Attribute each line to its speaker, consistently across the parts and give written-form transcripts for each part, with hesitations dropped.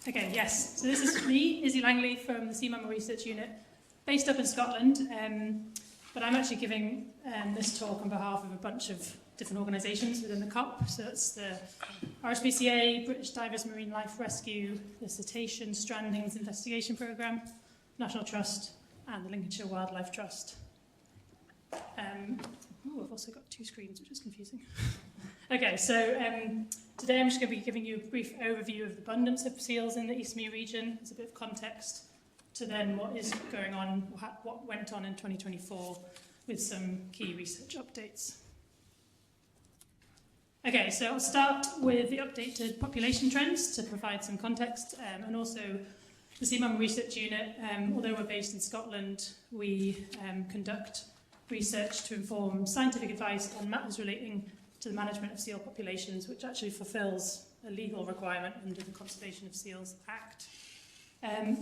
Speaker 1: Okay, yes. So this is me, Izzy Langley from the Sea Mammal Research Unit, based up in Scotland. But I'm actually giving this talk on behalf of a bunch of different organisations within the COP. So that's the RSPCA, British Divers Marine Life Rescue, the Cetacean Strandings Investigation Programme, National Trust, and the Lincolnshire Wildlife Trust. I've also got two screens, which is confusing. Okay, so today I'm just going to be giving you a brief overview of the abundance of seals in the SMRU region as a bit of context to then what is going on, what went on in 2024 with some key research updates. Okay, so I'll start with the updated population trends to provide some context, and also the Sea Mammal Research Unit, although we're based in Scotland, we conduct research to inform scientific advice on matters relating to the management of seal populations, which actually fulfills a legal requirement under the Conservation of Seals Act.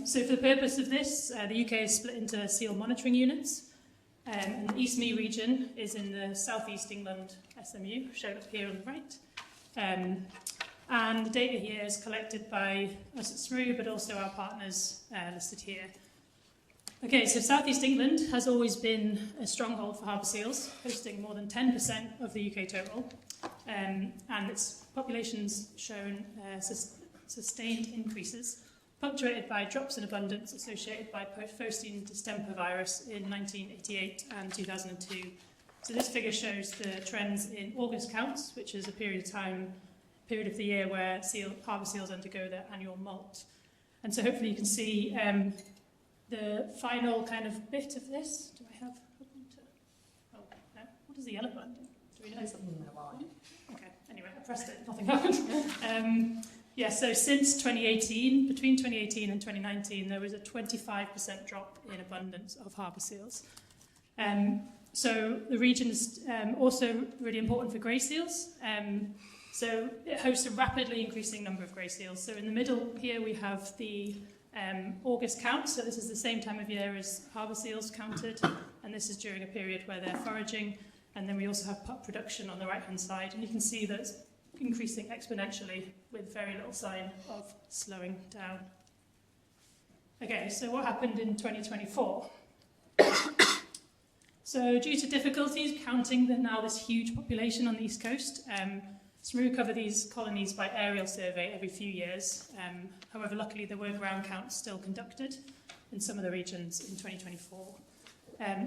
Speaker 1: So for the purpose of this, the UK is split into seal monitoring units. And the SMRU region is in the South East England SMU, shown up here on the right. And the data here is collected by us at SMRU, but also our partners listed here. Okay, so South East England has always been a stronghold for harbour seals, hosting more than 10% of the UK total, and its population's shown sustained increases, punctuated by drops in abundance associated by Phocine distemper virus in 1988 and 2002. So this figure shows the trends in August counts, which is a period of the year where harbour seals undergo their annual molt. And so hopefully you can see the final kind of bit of this. Do I have a pointer? Oh, no. What does the yellow button do? Do we know something? Okay, anyway, I pressed it, nothing happened. Yeah, so since 2018, between 2018 and 2019, there was a 25% drop in abundance of harbour seals. So the region is also really important for grey seals. So it hosts a rapidly increasing number of grey seals. So in the middle here we have the August count, so this is the same time of year as harbour seals counted, and this is during a period where they're foraging, and then we also have pup production on the right hand side, and you can see that it's increasing exponentially with very little sign of slowing down. Okay, so what happened in 2024? So due to difficulties counting this huge population on the East Coast, SMRU cover these colonies by aerial survey every few years. However, luckily there were ground counts still conducted in some of the regions in 2024.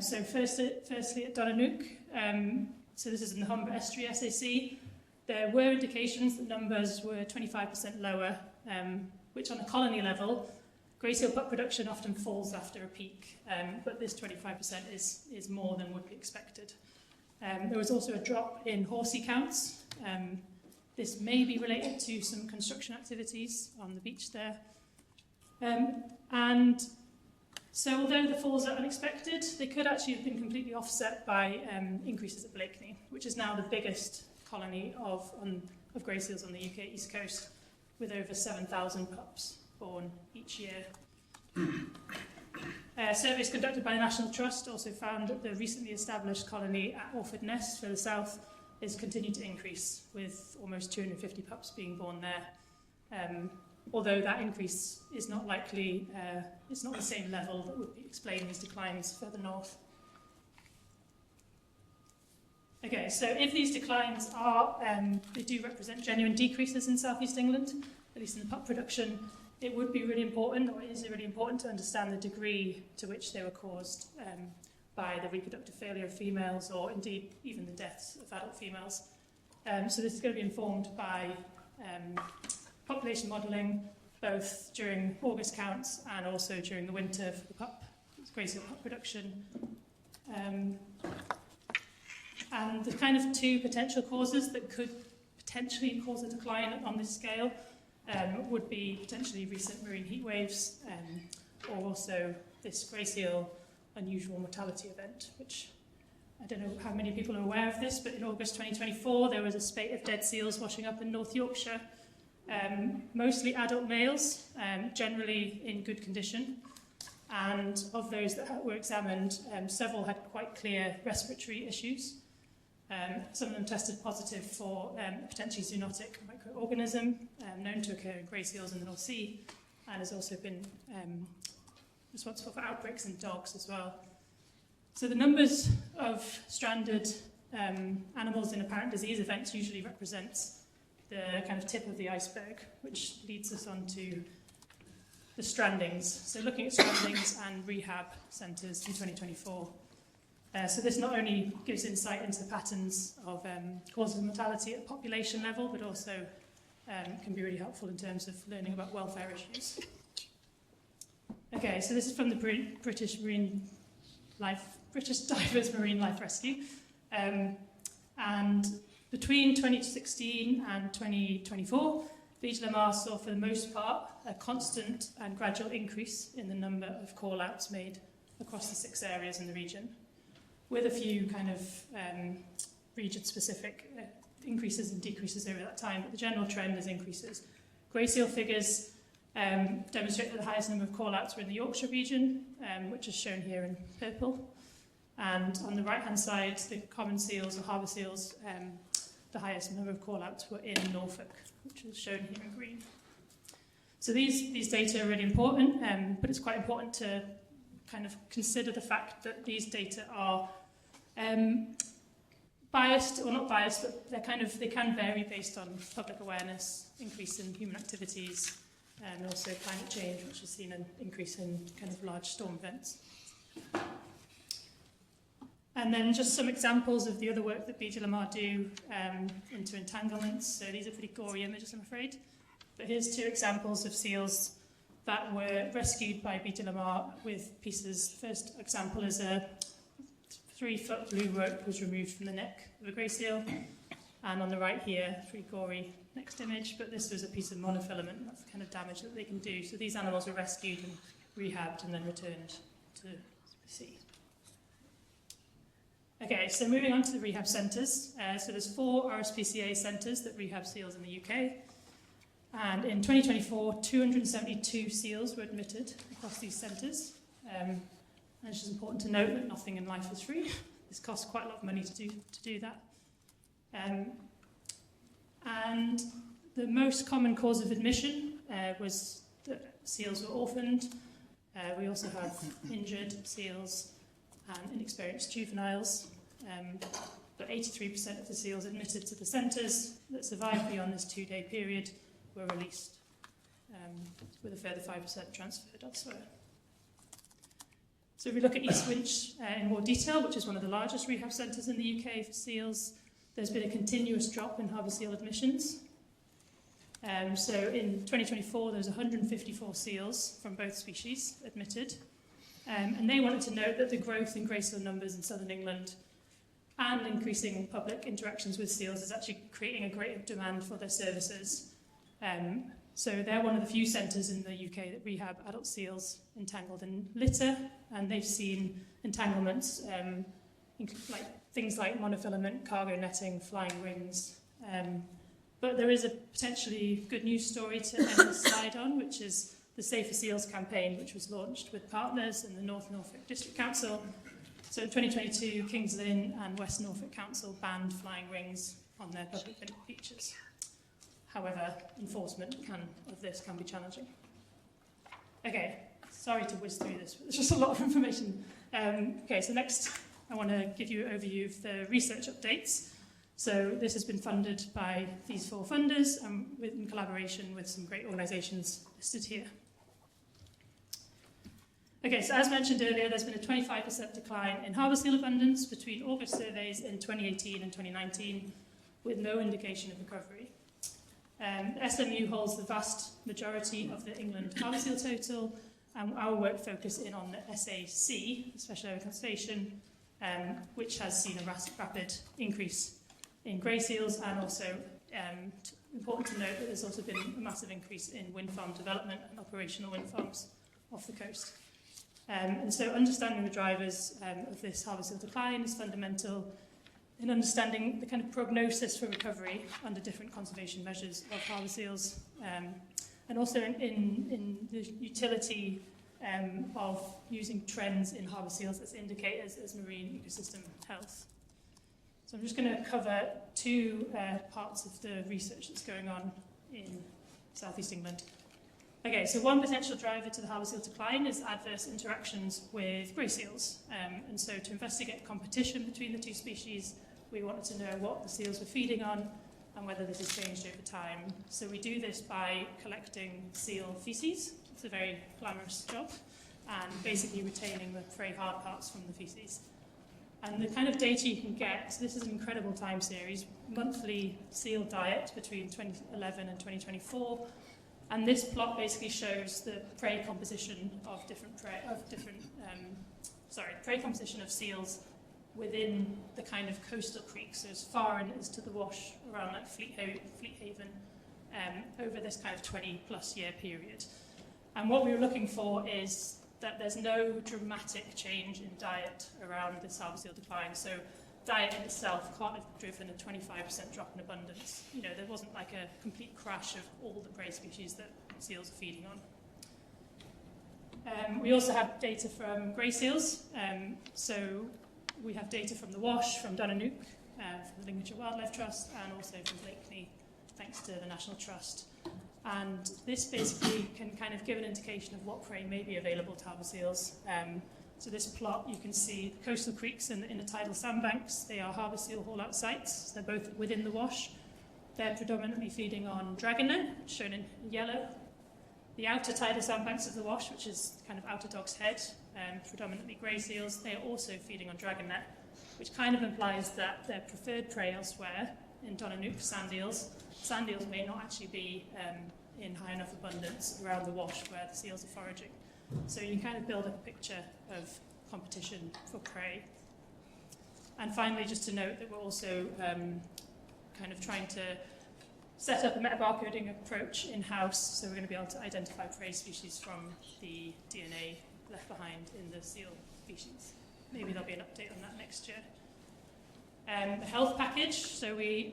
Speaker 1: So firstly at Donanook, so this is in the Humber Estuary SAC, there were indications that numbers were 25% lower, which on a colony level, grey seal pup production often falls after a peak, but this 25% is more than would be expected. There was also a drop in horsey counts. This may be related to some construction activities on the beach there. And so although the falls are unexpected, they could actually have been completely offset by increases at Blakeney, which is now the biggest colony of grey seals on the UK East Coast, with over 7,000 pups born each year. Surveys conducted by the National Trust also found that the recently established colony at Orford Ness further south is continued to increase, with almost 250 pups being born there. Although that increase is not likely, it's not the same level that would explain these declines further north. Okay, so if these declines they do represent genuine decreases in South East England, at least in the pup production, it would be really important, or it is really important to understand the degree to which they were caused by the reproductive failure of females, or indeed even the deaths of adult females. So this is going to be informed by population modelling, both during August counts and also during the winter for the grey seal pup production. And the kind of two potential causes that could potentially cause a decline on this scale would be potentially recent marine heat waves, or also this grey seal unusual mortality event, which I don't know how many people are aware of this, but in August 2024 there was a spate of dead seals washing up in North Yorkshire, mostly adult males, generally in good condition, and of those that were examined, several had quite clear respiratory issues. Some of them tested positive for a potentially zoonotic microorganism known to occur in grey seals in the North Sea, and has also been responsible for outbreaks in dogs as well. So the numbers of stranded animals in apparent disease events usually represents the kind of tip of the iceberg, which leads us on to the strandings. So looking at strandings and rehab centres in 2024. So this not only gives insight into the patterns of causes of mortality at population level, but also can be really helpful in terms of learning about welfare issues. Okay, so this is from the British Divers Marine Life Rescue. And between 2016 and 2024, BGLMR saw for the most part a constant and gradual increase in the number of call-outs made across the 6 areas in the region, with a few kind of region-specific increases and decreases over that time, but the general trend is increases. Grey seal figures demonstrate that the highest number of call-outs were in the Yorkshire region, which is shown here in purple. And on the right-hand side, the common seals or harbour seals, the highest number of call-outs were in Norfolk, which is shown here in green. So these data are really important, but it's quite important to kind of consider the fact that these data are biased, or not biased, but they can vary based on public awareness, increase in human activities, and also climate change, which has seen an increase in kind of large storm events. And then just some examples of the other work that BGLMR do into entanglements. So these are pretty gory images, I'm afraid. But here's 2 examples of seals that were rescued by BGLMR with pieces. The first example is a 3-foot blue rope was removed from the neck of a grey seal. And on the right here, pretty gory next image, but this was a piece of monofilament. That's the kind of damage that they can do. So these animals were rescued and rehabbed and then returned to the sea. Okay, so moving on to the rehab centres. So there's 4 RSPCA centres that rehab seals in the UK. And in 2024, 272 seals were admitted across these centres. And it's just important to note that nothing in life is free. This costs quite a lot of money to do that. And the most common cause of admission was that seals were orphaned. We also have injured seals and inexperienced juveniles. But 83% of the seals admitted to the centres that survived beyond this 2-day period were released, with a further 5% transferred elsewhere. So if we look at East Winch in more detail, which is one of the largest rehab centres in the UK for seals, there's been a continuous drop in harbour seal admissions. So in 2024, there was 154 seals from both species admitted. And they wanted to note that the growth in grey seal numbers in southern England and increasing public interactions with seals is actually creating a greater demand for their services. So they're one of the few centres in the UK that rehab adult seals entangled in litter, and they've seen entanglements, like things like monofilament, cargo netting, flying rings. But there is a potentially good news story to end this slide on, which is the Safer Seals campaign, which was launched with partners in the North Norfolk District Council. So in 2022, Kings Lynn and West Norfolk Council banned flying rings on their public beaches. However, enforcement of this can be challenging. Okay, sorry to whiz through this, but there's just a lot of information. Okay, so next I want to give you an overview of the research updates. So this has been funded by these 4 funders and in collaboration with some great organisations listed here. Okay, so as mentioned earlier, there's been a 25% decline in harbour seal abundance between August surveys in 2018 and 2019, with no indication of recovery. SMU holds the vast majority of the England harbour seal total, and our work focuses in on the SAC, Special Area Conservation, which has seen a rapid increase in grey seals, and also important to note that there's also been a massive increase in wind farm development and operational wind farms off the coast. And so understanding the drivers of this harbour seal decline is fundamental in understanding the kind of prognosis for recovery under different conservation measures of harbour seals, and also in the utility of using trends in harbour seals as indicators as marine ecosystem health. So I'm just going to cover 2 parts of the research that's going on in South East England. Okay, so one potential driver to the harbour seal decline is adverse interactions with grey seals. And so to investigate competition between the two species, we wanted to know what the seals were feeding on and whether this has changed over time. So we do this by collecting seal feces. It's a very glamorous job, and basically retaining the very hard parts from the feces. And the kind of data you can get, this is an incredible time series, monthly seal diet between 2011 and 2024. And this plot basically shows the prey composition of prey composition of seals within the kind of coastal creeks, so as far in as to the wash around like Fleet Haven, over this kind of 20+ year period. And what we were looking for is that there's no dramatic change in diet around this harbour seal decline. So diet in itself can't have driven a 25% drop in abundance. You know, there wasn't like a complete crash of all the prey species that seals are feeding on. We also have data from grey seals. So we have data from the Wash, from Dunnanook, from the Lincolnshire Wildlife Trust, and also from Langley, thanks to the National Trust. And this basically can kind of give an indication of what prey may be available to harbour seals. So this plot, you can see the coastal creeks and the intertidal sandbanks. They are harbour seal haul-out sites. They're both within the Wash. They're predominantly feeding on dragonlet, shown in yellow. The outer tidal sandbanks of the Wash, which is kind of outer Dog's Head, predominantly grey seals, they are also feeding on dragonlet, which kind of implies that their preferred prey elsewhere, in Dunnanook, sand eels may not actually be in high enough abundance around the Wash where the seals are foraging. So you can kind of build up a picture of competition for prey. And finally, just to note that we're also kind of trying to set up a metabarcoding approach in-house, so we're going to be able to identify prey species from the DNA left behind in the seal species. Maybe there'll be an update on that next year. The health package, so the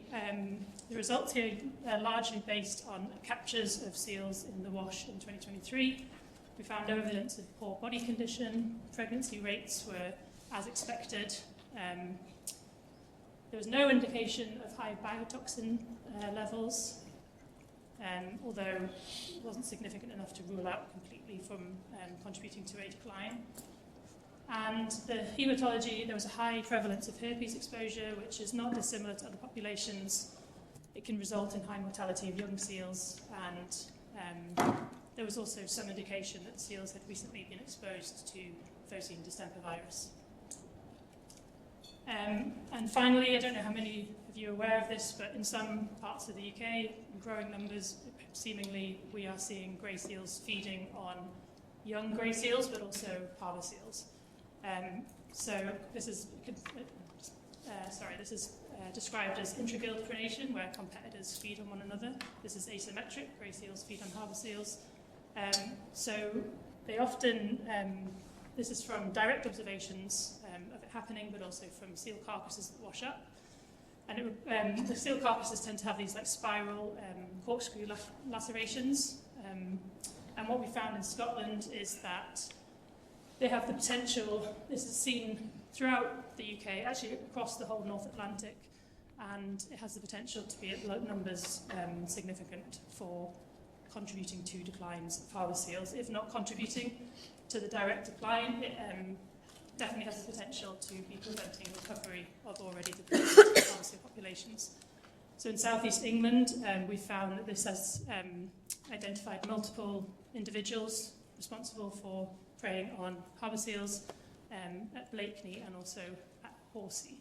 Speaker 1: results here are largely based on captures of seals in the Wash in 2023. We found no evidence of poor body condition. Pregnancy rates were as expected. There was no indication of high biotoxin levels, although it wasn't significant enough to rule out completely from contributing to a decline. And the haematology, there was a high prevalence of herpes exposure, which is not dissimilar to other populations. It can result in high mortality of young seals, and there was also some indication that seals had recently been exposed to 13 distemper virus. And finally, I don't know how many of you are aware of this, but in some parts of the UK, in growing numbers, seemingly we are seeing grey seals feeding on young grey seals, but also harbour seals. So this is described as intragill predation, where competitors feed on one another. This is asymmetric, grey seals feed on harbour seals. So they often, this is from direct observations of it happening, but also from seal carcasses that wash up. And the seal carcasses tend to have these like spiral corkscrew lacerations. And what we found in Scotland is that they have the potential, this is seen throughout the UK, actually across the whole North Atlantic, and it has the potential to be at low numbers significant for contributing to declines of harbour seals. If not contributing to the direct decline, it definitely has the potential to be preventing recovery of already depleted harbour seal populations. So in southeast England, we found that this has identified multiple individuals responsible for preying on harbour seals at Blakeney and also at Horsey.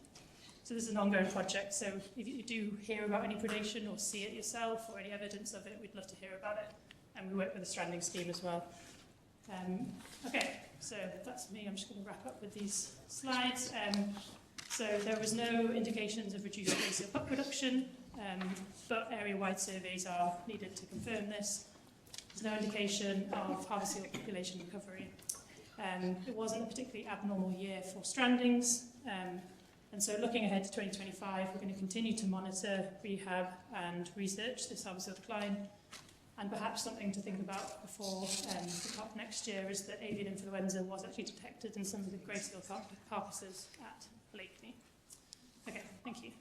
Speaker 1: So this is an ongoing project, so if you do hear about any predation or see it yourself or any evidence of it, we'd love to hear about it. And we work with the stranding scheme as well. Okay, so that's me. I'm just going to wrap up with these slides. So there was no indications of reduced grey seal pup production, but area-wide surveys are needed to confirm this. There's no indication of harbour seal population recovery. It wasn't a particularly abnormal year for strandings, and so looking ahead to 2025, we're going to continue to monitor, rehab and research this harbour seal decline, and perhaps something to think about before the COP next year is that avian influenza was actually detected in some of the grey seal carcasses at Blakeney. Okay, thank you.